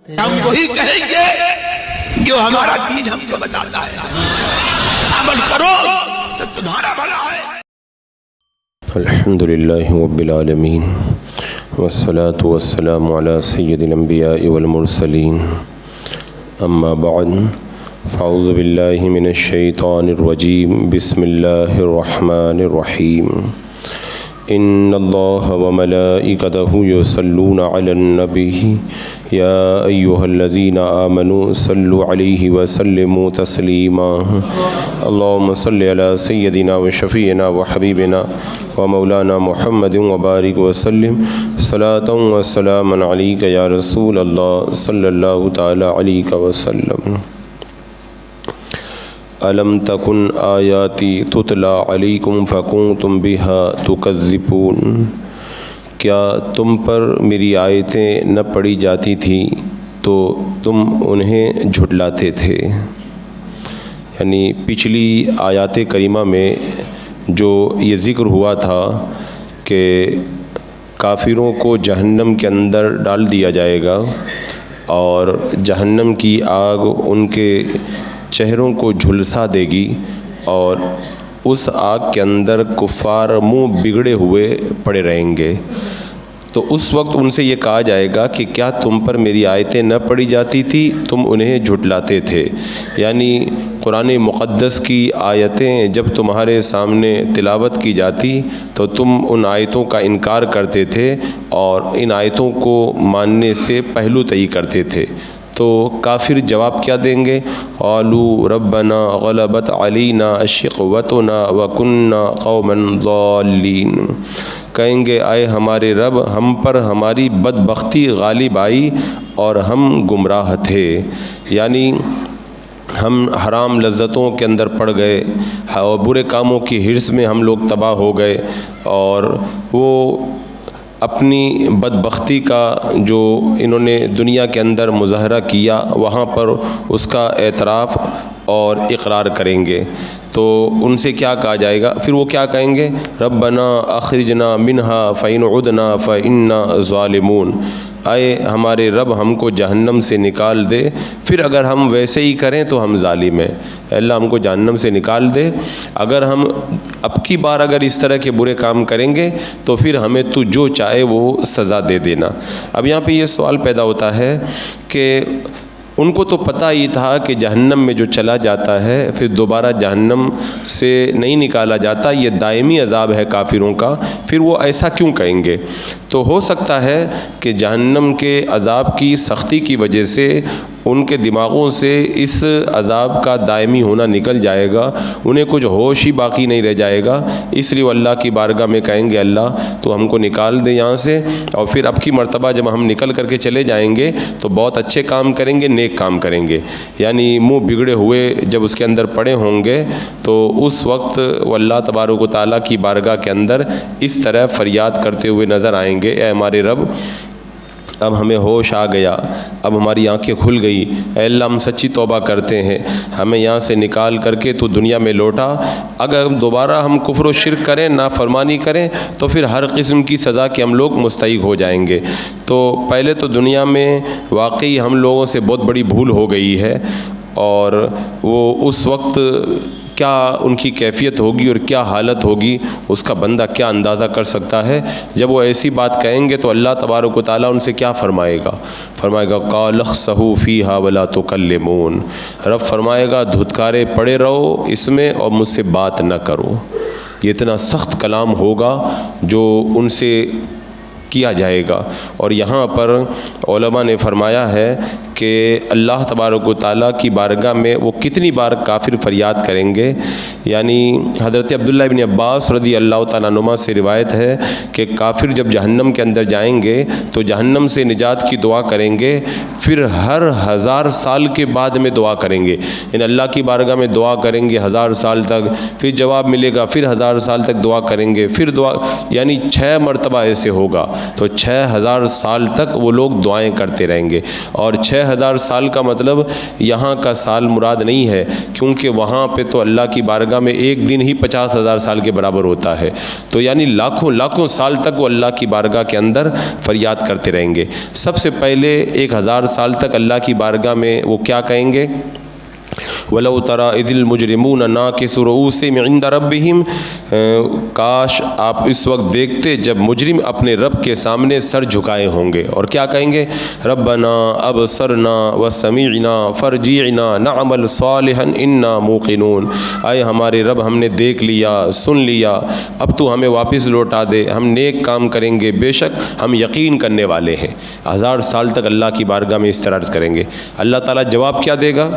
ہم وہی کہیں گے جو ہمارا دین ہم کو بتاتا ہے، عمل کرو تو تمہارا بھلا ہے۔ الحمدللہ رب العالمین والصلاة والسلام علی سید الانبیاء والمرسلین، اما بعد فاعوذ باللہ من الشیطان الرجیم، بسم اللہ الرحمن الرحیم۔ ان اللہ وملائکتہ یصلون علی النبی یا ایہا الذین آمنوا صلوا علیہ وسلموا تسلیما۔ اللہم صلی علی سیدنا وشفیعنا وحبیبنا ومولانا محمد وبارک وسلم صلاۃ وسلاما علیک یا رسول اللہ صلی اللہ تعالی علیہ وسلم۔ الم تکن آیاتی تتلی علیکم فکنتم بہا تکذبون۔ کیا تم پر میری آیتیں نہ پڑھی جاتی تھیں تو تم انہیں جھٹلاتے تھے۔ یعنی پچھلی آیات کریمہ میں جو یہ ذکر ہوا تھا کہ کافروں کو جہنم کے اندر ڈال دیا جائے گا اور جہنم کی آگ ان کے چہروں کو جھلسا دے گی، اور اس آگ کے اندر کفار منہ بگڑے ہوئے پڑے رہیں گے۔ تو اس وقت ان سے یہ کہا جائے گا کہ کیا تم پر میری آیتیں نہ پڑھی جاتی تھی، تم انہیں جھٹلاتے تھے۔ یعنی قرآن مقدس کی آیتیں جب تمہارے سامنے تلاوت کی جاتی تو تم ان آیتوں کا انکار کرتے تھے اور ان آیتوں کو ماننے سے پہلو طئی کرتے تھے۔ تو کافر جواب کیا دیں گے؟ قالوا ربنا غلبت علینا شقوتنا وکنا قوما ضالین۔ کہیں گے اے ہمارے رب، ہم پر ہماری بدبختی غالب آئی اور ہم گمراہ تھے۔ یعنی ہم حرام لذتوں کے اندر پڑ گئے اور برے کاموں کی حرص میں ہم لوگ تباہ ہو گئے، اور وہ اپنی بدبختی کا جو انہوں نے دنیا کے اندر مظاہرہ کیا وہاں پر اس کا اعتراف اور اقرار کریں گے۔ تو ان سے کیا کہا جائے گا؟ پھر وہ کیا کہیں گے؟ ربنا اخرجنا منہا فإن عدنا فإنا ظالمون۔ اے ہمارے رب، ہم کو جہنم سے نکال دے، پھر اگر ہم ویسے ہی کریں تو ہم ظالم ہیں۔ اے اللہ، ہم کو جہنم سے نکال دے، اگر ہم اب کی بار اگر اس طرح کے برے کام کریں گے تو پھر ہمیں تو جو چاہے وہ سزا دے دینا۔ اب یہاں پہ یہ سوال پیدا ہوتا ہے کہ ان کو تو پتہ ہی تھا کہ جہنم میں جو چلا جاتا ہے پھر دوبارہ جہنم سے نہیں نکالا جاتا، یہ دائمی عذاب ہے کافروں کا، پھر وہ ایسا کیوں کہیں گے؟ تو ہو سکتا ہے کہ جہنم کے عذاب کی سختی کی وجہ سے ان کے دماغوں سے اس عذاب کا دائمی ہونا نکل جائے گا، انہیں کچھ ہوش ہی باقی نہیں رہ جائے گا، اس لیے وہ اللہ کی بارگاہ میں کہیں گے اللہ تو ہم کو نکال دے یہاں سے، اور پھر اب کی مرتبہ جب ہم نکل کر کے چلے جائیں گے تو بہت اچھے کام کریں گے، نیک کام کریں گے۔ یعنی منہ بگڑے ہوئے جب اس کے اندر پڑے ہوں گے تو اس وقت وہ اللہ تبارک و تعالیٰ کی بارگاہ کے اندر اس طرح فریاد کرتے ہوئے نظر آئیں گے، اے ہمارے رب، اب ہمیں ہوش آ گیا، اب ہماری آنکھیں کھل گئی، اے اللہ ہم سچی توبہ کرتے ہیں، ہمیں یہاں سے نکال کر کے تو دنیا میں لوٹا، اگر دوبارہ ہم کفر و شرک کریں، نافرمانی کریں تو پھر ہر قسم کی سزا کے ہم لوگ مستحق ہو جائیں گے۔ تو پہلے تو دنیا میں واقعی ہم لوگوں سے بہت بڑی بھول ہو گئی ہے، اور وہ اس وقت کیا ان کی کیفیت ہوگی اور کیا حالت ہوگی اس کا بندہ کیا اندازہ کر سکتا ہے۔ جب وہ ایسی بات کہیں گے تو اللہ تبارک و تعالیٰ ان سے کیا فرمائے گا؟ فرمائے گا قال اخسئوا فیہا ولا تکلمون۔ رب فرمائے گا دھتکارے پڑے رہو اس میں اور مجھ سے بات نہ کرو۔ یہ اتنا سخت کلام ہوگا جو ان سے کیا جائے گا۔ اور یہاں پر علماء نے فرمایا ہے کہ اللہ تبارک و تعالیٰ کی بارگاہ میں وہ کتنی بار کافر فریاد کریں گے۔ یعنی حضرت عبداللہ بن عباس رضی اللہ تعالیٰ عنہما سے روایت ہے کہ کافر جب جہنم کے اندر جائیں گے تو جہنم سے نجات کی دعا کریں گے، پھر ہر 1000 سال کے بعد میں دعا کریں گے، یعنی اللہ کی بارگاہ میں دعا کریں گے 1000 سال تک، پھر جواب ملے گا، پھر 1000 سال تک دعا کریں گے، پھر دعا، یعنی 6 مرتبہ ایسے ہوگا۔ تو 6000 سال تک وہ لوگ دعائیں کرتے رہیں گے. اور 6000 سال کا مطلب یہاں کا سال مراد نہیں ہے، کیونکہ وہاں پہ تو اللہ کی بارگاہ میں ایک دن ہی 50,000 سال کے برابر ہوتا ہے. تو یعنی لاکھوں سال تک وہ اللہ کی بارگاہ کے اندر فریاد کرتے رہیں گے. سب سے پہلے 1000 سال تک اللہ کی بارگاہ میں وہ کیا کہیں گے؟ وَلَوْ تَرَى إِذِ الْمُجْرِمُونَ نَاكِسُو رُؤُوسِهِمْ عِنْدَ رَبِّهِمْ، کاش آپ اس وقت دیکھتے جب مجرم اپنے رب کے سامنے سر جھکائے ہوں گے اور کیا کہیں گے؟ رَبَّنَا أَبْصَرْنَا وَسَمِعْنَا فَارْجِعْنَا نَعْمَلْ صَالِحًا إِنَّا مُوقِنُونَ. اے ہمارے رب، ہم نے دیکھ لیا، سن لیا، اب تو ہمیں واپس لوٹا دے، ہم نیک کام کریں گے، بے شک ہم یقین کرنے والے ہیں. 1000 سال تک اللہ کی بارگاہ میں اس طرح عرض کریں گے. اللہ تعالیٰ جواب کیا دے گا؟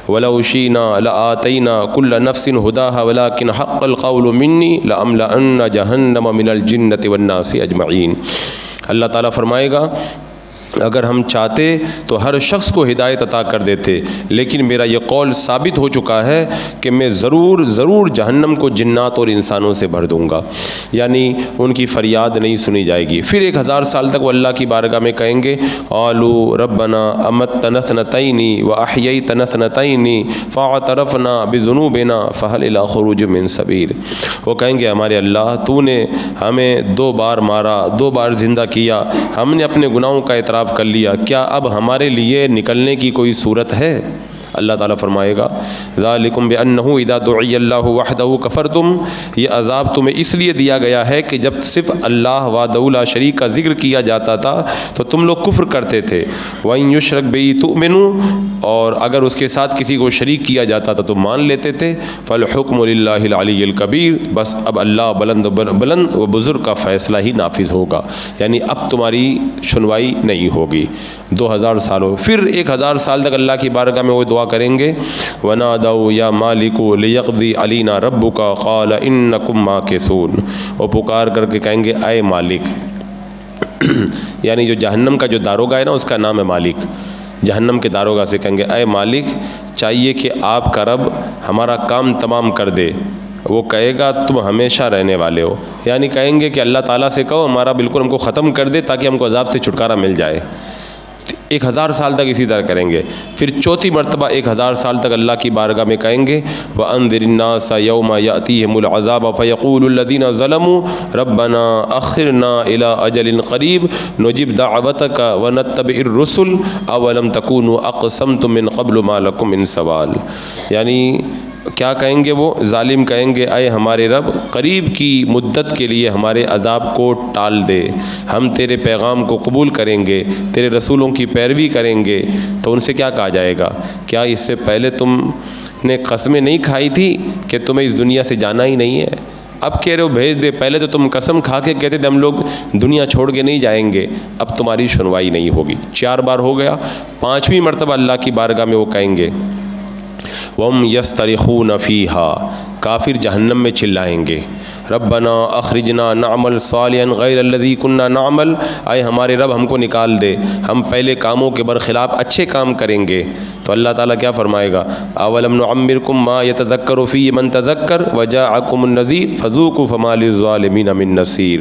وَلَوْ شِئْنَا لَآتَيْنَا كُلَّ نَفْسٍ هُدَاهَا وَلَكِنْ حَقَّ الْقَوْلُ مِنِّي لَأَمْلَأَنَّ جَهَنَّمَ مِنَ الْجِنَّةِ وَالنَّاسِ أَجْمَعِينَ. اللہ تعالیٰ فرمائے گا اگر ہم چاہتے تو ہر شخص کو ہدایت عطا کر دیتے، لیکن میرا یہ قول ثابت ہو چکا ہے کہ میں ضرور جہنم کو جنات اور انسانوں سے بھر دوں گا، یعنی ان کی فریاد نہیں سنی جائے گی. پھر 1000 سال تک وہ اللہ کی بارگاہ میں کہیں گے قالوا ربنا امتنا اثنتین واحییتنا اثنتین فاعترفنا بذنوبنا فهل الى خروج من سبیل. وہ کہیں گے ہمارے اللہ، تو نے ہمیں 2 بار مارا، 2 بار زندہ کیا، ہم نے اپنے گناہوں کا اعتراف کر لیا، کیا اب ہمارے لیے نکلنے کی کوئی صورت ہے؟ اللہ تعالیٰ فرمائے گا ذالکم بانہ اذا دعی اللہ وحدہ کفرتم. یہ عذاب تمہیں اس لیے دیا گیا ہے کہ جب صرف اللہ وحدہ لا شریک کا ذکر کیا جاتا تھا تو تم لوگ کفر کرتے تھے. وَإِن يُشْرَكْ بِهِ تُؤْمِنُوا، اور اگر اس کے ساتھ کسی کو شریک کیا جاتا تھا تو مان لیتے تھے. فالحکم للہ العلی الکبیر، بس اب اللہ بلند و بزرگ کا فیصلہ ہی نافذ ہوگا، یعنی اب تمہاری سنوائی نہیں ہوگی. 2000 سالوں پھر 1000 سال تک اللہ کی بارگاہ میں وہ دعا کریں گے وَنَادَوْا يَا مَالِكُ لِيَقْضِي عَلَيْنَا رَبُّكَ قَالَ إِنَّكُمْ مَاكِثُونَ. وہ پکار کر کے کہیں گے اے مالک، یعنی جو جہنم کا جو داروغہ ہے نا اس کا نام ہے مالک. جہنم کے داروغہ سے کہیں گے اے مالک، چاہیے کہ آپ کا رب ہمارا کام تمام کر دے. وہ کہے گا تم ہمیشہ رہنے والے ہو، یعنی کہیں گے کہ اللہ تعالیٰ سے کہو ہمارا بالکل ہم کو ختم کر دے تاکہ ہم کو عذاب سے چھٹکارا مل جائے. 1000 سال تک اسی طرح کریں گے. پھر چوتھی مرتبہ 1000 سال تک اللہ کی بارگاہ میں کہیں گے وَأَنذِرِ النَّاسَ يَوْمَ يَأْتِيهِمُ الْعَذَابُ فَيَقُولُ الَّذِينَ ظَلَمُوا رَبَّنَا أَخِّرْنَا إِلَىٰ أَجَلٍ قَرِيبٍ نُجِبْ دَعْوَتَكَ وَنَتَّبِعِ الرُّسُلَ أَوَلَمْ تَكُونُوا أَقْسَمْتُم مِّن قَبْلُ مَا لَكُم مِّن زَوَالٍ. یعنی کیا کہیں گے وہ ظالم؟ کہیں گے اے ہمارے رب، قریب کی مدت کے لیے ہمارے عذاب کو ٹال دے، ہم تیرے پیغام کو قبول کریں گے، تیرے رسولوں کی پیروی کریں گے. تو ان سے کیا کہا جائے گا؟ کیا اس سے پہلے تم نے قسمیں نہیں کھائی تھی کہ تمہیں اس دنیا سے جانا ہی نہیں ہے؟ اب کہہ رہے ہو بھیج دے. پہلے تو تم قسم کھا کے کہتے تھے ہم لوگ دنیا چھوڑ کے نہیں جائیں گے، اب تمہاری سنوائی نہیں ہوگی. 4 بار ہو گیا. 5ویں مرتبہ اللہ کی بارگاہ میں وہ کہیں گے وَهُمْ يَسْتَرِخُونَ فِيهَا، کافر جہنم میں چلائیں گے ربنا اخرجنا نعمل صالحا غیر الذی کنا نعمل. اے ہمارے رب ہم کو نکال دے، ہم پہلے کاموں کے برخلاف اچھے کام کریں گے. تو اللہ تعالیٰ کیا فرمائے گا اولم نعمرکم ما یتذکر فی من تذکر وجاءکم النذیر فذوقوا فما للظالمین من نصیر.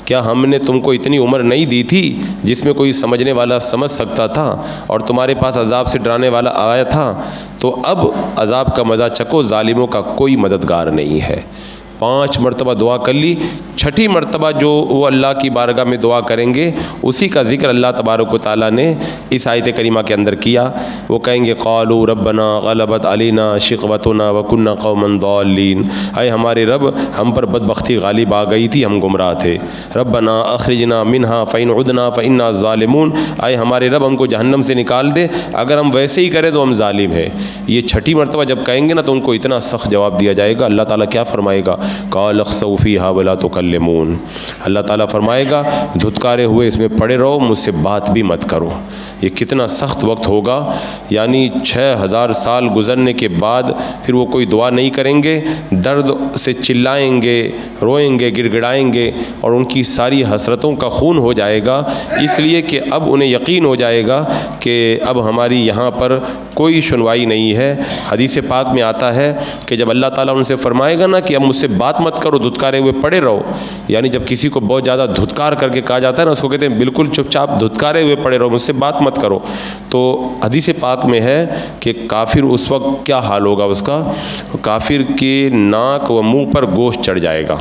کیا ہم نے تم کو اتنی عمر نہیں دی تھی جس میں کوئی سمجھنے والا سمجھ سکتا تھا اور تمہارے پاس عذاب سے ڈرانے والا آیا تھا؟ تو اب عذاب کا مزہ چکو، ظالموں کا کوئی مددگار نہیں ہے. 5 مرتبہ دعا کر لی. 6ٹھی مرتبہ جو وہ اللہ کی بارگاہ میں دعا کریں گے اسی کا ذکر اللہ تبارک و تعالیٰ نے اس آیت کریمہ کے اندر کیا. وہ کہیں گے قالوا ربنا غلبت علینا شقوتنا وکنا قوما ضالین. اے ہمارے رب ہم پر بدبختی غالب آ گئی تھی، ہم گمراہ تھے. ربنا اخرجنا منہا فإن عدنا فإنا ظالمون. اے ہمارے رب ہم کو جہنم سے نکال دے، اگر ہم ویسے ہی کریں تو ہم ظالم ہیں. یہ 6ٹھی مرتبہ جب کہیں گے نا تو ان کو اتنا سخت جواب دیا جائے گا. اللہ تعالیٰ کیا فرمائے گا قال اخسؤوا فیہا ولا تکلمون. اللہ تعالیٰ فرمائے گا دھتکارے ہوئے اس میں پڑے رہو، مجھ سے بات بھی مت کرو. یہ کتنا سخت وقت ہوگا، یعنی 6000 سال گزرنے کے بعد پھر وہ کوئی دعا نہیں کریں گے، درد سے چلائیں گے، روئیں گے، گڑ گڑائیں گے اور ان کی ساری حسرتوں کا خون ہو جائے گا، اس لیے کہ اب انہیں یقین ہو جائے گا کہ اب ہماری یہاں پر کوئی سنوائی نہیں ہے. حدیث پاک میں آتا ہے کہ جب اللہ تعالیٰ ان سے فرمائے گا نا کہ اب مجھ سے بات مت کرو، دھتکارے ہوئے پڑے رہو. یعنی جب کسی کو بہت زیادہ دھتکار کر کے کہا جاتا ہے نا، اس کو کہتے ہیں بالکل چپ چاپ دھتکارے ہوئے پڑے رہو، مجھ سے بات مت کرو. تو حدیث پاک میں ہے کہ کافر اس وقت کیا حال ہوگا اس کا، کافر کے ناک و منہ پر گوشت چڑھ جائے گا،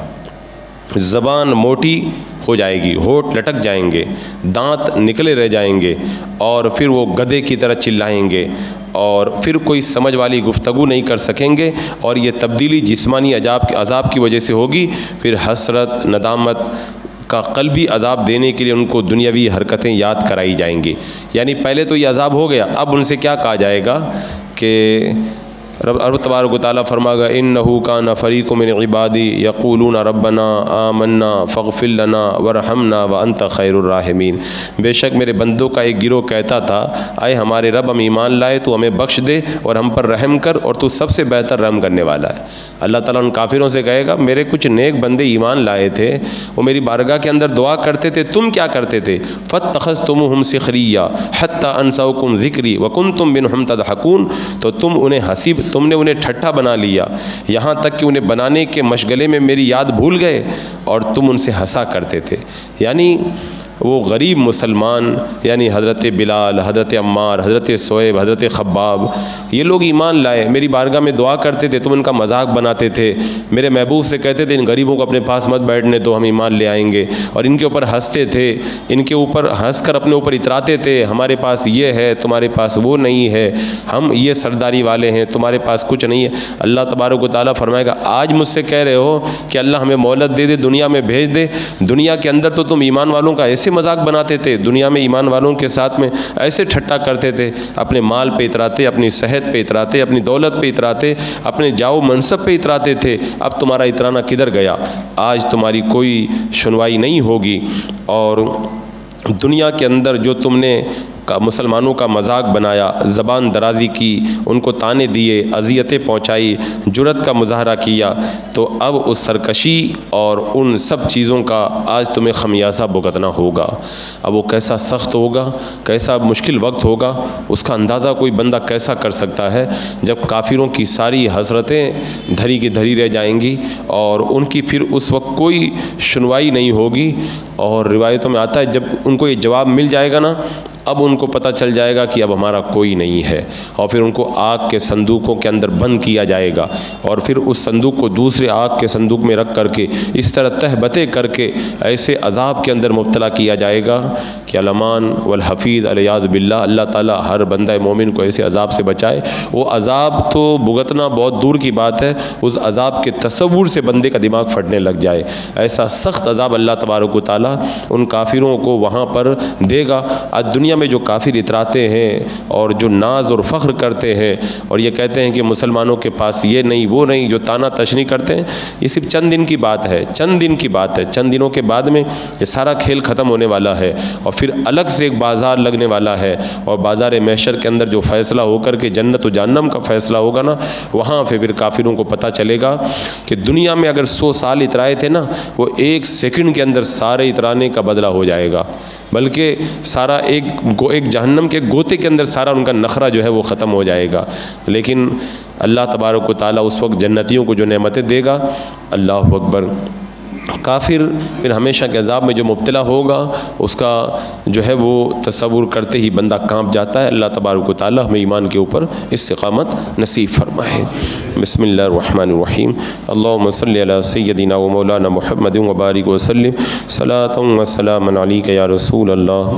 زبان موٹی ہو جائے گی، ہونٹ لٹک جائیں گے، دانت نکلے رہ جائیں گے، اور پھر وہ گدھے کی طرح چلائیں گے، اور پھر کوئی سمجھ والی گفتگو نہیں کر سکیں گے. اور یہ تبدیلی جسمانی عذاب کی وجہ سے ہوگی. پھر حسرت، ندامت کا قلبی عذاب دینے کے لیے ان کو دنیاوی حرکتیں یاد کرائی جائیں گی. یعنی پہلے تو یہ عذاب ہو گیا، اب ان سے کیا کہا جائے گا کہ رب تبارک و تعالیٰ فرمائے گا انہ کان فریق من عبادی یقولون ربنا آمنا فاغفر لنا ورحمنا وانت خیر الراحمین. بے شک میرے بندوں کا ایک گروہ کہتا تھا اے ہمارے رب ہم ایمان لائے تو ہمیں بخش دے اور ہم پر رحم کر، اور تو سب سے بہتر رحم کرنے والا ہے. اللہ تعالیٰ ان کافروں سے کہے گا میرے کچھ نیک بندے ایمان لائے تھے، وہ میری بارگاہ کے اندر دعا کرتے تھے، تم کیا کرتے تھے؟ فاتخذتموہم سخریہ حتی انسوکم ذکری وکنتم منہم تضحکون. تو تم نے انہیں ٹھٹھا بنا لیا، یہاں تک کہ انہیں بنانے کے مشغلے میں میری یاد بھول گئے اور تم ان سے ہنسا کرتے تھے. یعنی وہ غریب مسلمان، یعنی حضرت بلال، حضرت عمار، حضرت صہیب، حضرت خباب، یہ لوگ ایمان لائے، میری بارگاہ میں دعا کرتے تھے، تم ان کا مذاق بناتے تھے، میرے محبوب سے کہتے تھے ان غریبوں کو اپنے پاس مت بیٹھنے تو ہم ایمان لے آئیں گے، اور ان کے اوپر ہنستے تھے، ان کے اوپر ہنس کر اپنے اوپر اتراتے تھے ہمارے پاس یہ ہے تمہارے پاس وہ نہیں ہے، ہم یہ سرداری والے ہیں تمہارے پاس کچھ نہیں ہے. اللہ تبارک و تعالیٰ فرمائے گا آج مجھ سے کہہ رہے ہو کہ اللہ ہمیں مہلت دے دے، دنیا میں بھیج دے. دنیا کے اندر تو تم ایمان والوں کا ایسے مذاق بناتے تھے، دنیا میں ایمان والوں کے ساتھ میں ایسے ٹھٹا کرتے تھے، اپنے مال پہ اتراتے، اپنی صحت پہ اتراتے، اپنی دولت پہ اتراتے، اپنے جاؤ منصب پہ اتراتے تھے. اب تمہارا اترانا کدھر گیا؟ آج تمہاری کوئی سنوائی نہیں ہوگی. اور دنیا کے اندر جو تم نے مسلمانوں کا مذاق بنایا، زبان درازی کی، ان کو طعنے دیے، اذیتیں پہنچائی، جرأت کا مظاہرہ کیا، تو اب اس سرکشی اور ان سب چیزوں کا آج تمہیں خمیازہ بھگتنا ہوگا. اب وہ کیسا سخت ہوگا، کیسا مشکل وقت ہوگا، اس کا اندازہ کوئی بندہ کیسا کر سکتا ہے جب کافروں کی ساری حسرتیں دھری کی دھری رہ جائیں گی اور ان کی پھر اس وقت کوئی سنوائی نہیں ہوگی. اور روایتوں میں آتا ہے جب ان کو یہ جواب مل جائے گا نا، اب ان کو پتہ چل جائے گا کہ اب ہمارا کوئی نہیں ہے، اور پھر ان کو آگ کے صندوقوں کے اندر بند کیا جائے گا، اور پھر اس صندوق کو دوسرے آگ کے صندوق میں رکھ کر کے اس طرح تہبتیں کر کے ایسے عذاب کے اندر مبتلا کیا جائے گا کہ الامان والحفیظ علیاذ باللہ. اللہ تعالیٰ ہر بندہ مومن کو ایسے عذاب سے بچائے. وہ عذاب تو بھگتنا بہت دور کی بات ہے، اس عذاب کے تصور سے بندے کا دماغ پھٹنے لگ جائے. ایسا سخت عذاب اللہ تبارک و تعالیٰ ان کافروں کو وہاں پر دے گا. آج دنیا میں جو کافر اتراتے ہیں اور جو ناز اور فخر کرتے ہیں اور یہ کہتے ہیں کہ مسلمانوں کے پاس یہ نہیں وہ نہیں، جو تانا تشنی کرتے ہیں، یہ صرف چند دن کی بات ہے، چند دن کی بات ہے. چند دنوں کے بعد میں یہ سارا کھیل ختم ہونے والا ہے، اور پھر الگ سے ایک بازار لگنے والا ہے، اور بازار محشر کے اندر جو فیصلہ ہو کر کے جنت و جہنم کا فیصلہ ہوگا نا، وہاں پھر کافروں کو پتہ چلے گا کہ دنیا میں اگر 100 سال اترائے تھے نا، وہ 1 سیکنڈ کے اندر سارے اترانے کا بدلہ ہو جائے گا، بلکہ سارا ایک جہنم کے گوتے کے اندر سارا ان کا نخرہ جو ہے وہ ختم ہو جائے گا. لیکن اللہ تبارک و تعالیٰ اس وقت جنتیوں کو جو نعمتیں دے گا، اللہ اکبر. کافر پھر ہمیشہ کے عذاب میں جو مبتلا ہوگا، اس کا جو ہے وہ تصور کرتے ہی بندہ کانپ جاتا ہے. اللہ تبارک و تعالیٰ ہمیں ایمان کے اوپر استقامت نصیب فرمائے. بسم اللہ الرحمن الرحیم. اللہم صلی علی سیدنا و مولانا محمد و بارک وسلم. صلاۃ و سلام علیک یا رسول اللہ.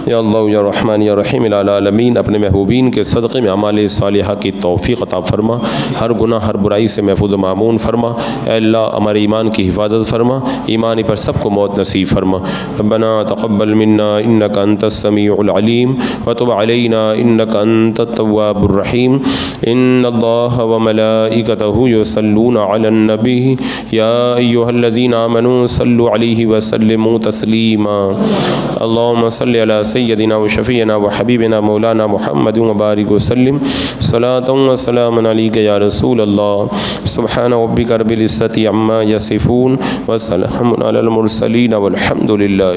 یا اللہ یا رحمان یا رحیم العالمین. اپنے محبوبین کے صدقے میں اعمال صالحہ کی توفیق عطا فرما، ہر گناہ ہر برائی سے محفوظ و معمون فرما. اے اللہ ہمارے ایمان کی حفاظت فرما، ایمانی پر سب کو موت نصیب فرما. ربنا تقبل منا انک انت السمیع العلیم وتب علینا انک انت التواب الرحیم. ان اللہ وملائکتہ یصلون علی النبی یا ایھا الذین آمنوا صلوا علیہ وسلموا تسلیما. اللہم صل علی سیدنا و شفیعنا و حبیبنا مولانا محمد و بارک وسلم. صلاۃ و سلام علیک یا رسول اللہ. سبحان ربک رب العزۃ عما یصفون وسلام علی المرسلین والحمد للہ.